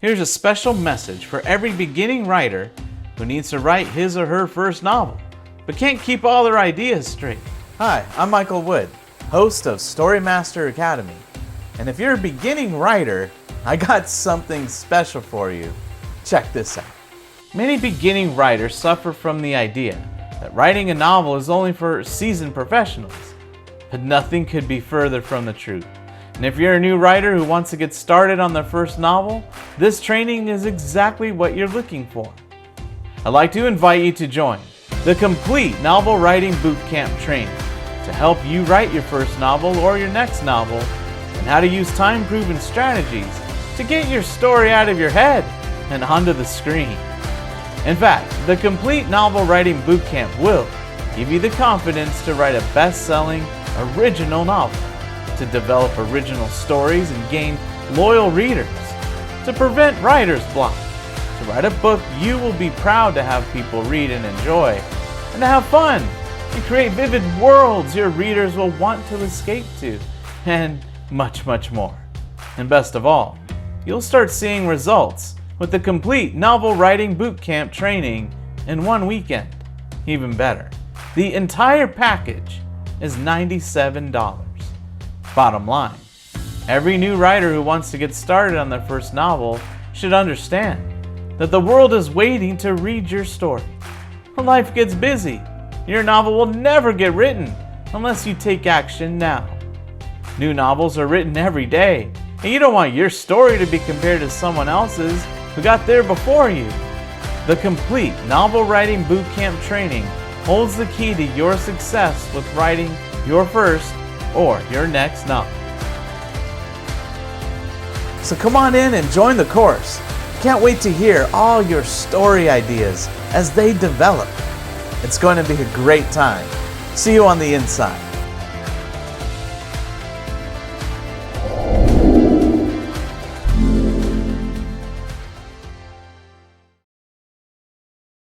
Here's a special message for every beginning writer who needs to write his or her first novel, but can't keep all their ideas straight. Hi, I'm Michael Wood, host of Storymaster Academy. And if you're a beginning writer, I got something special for you. Check this out. Many beginning writers suffer from the idea that writing a novel is only for seasoned professionals, but nothing could be further from the truth. And if you're a new writer who wants to get started on their first novel, this training is exactly what you're looking for. I'd like to invite you to join the complete novel writing bootcamp training to help you write your first novel or your next novel, and how to use time-proven strategies to get your story out of your head and onto the screen. In fact, the complete novel writing bootcamp will give you the confidence to write a best-selling original novel, to develop original stories and gain loyal readers, to prevent writer's block, to write a book you will be proud to have people read and enjoy, and to have fun and create vivid worlds your readers will want to escape to, and much, much more. And best of all, you'll start seeing results with the complete novel writing bootcamp training in one weekend. Even better, the entire package is $97. Bottom line, every new writer who wants to get started on their first novel should understand that the world is waiting to read your story. When life gets busy, your novel will never get written unless you take action now. New novels are written every day, and you don't want your story to be compared to someone else's who got there before you. The complete novel writing bootcamp training holds the key to your success with writing your first or your next novel. So come on in and join the course. Can't wait to hear all your story ideas as they develop. It's going to be a great time. See you on the inside.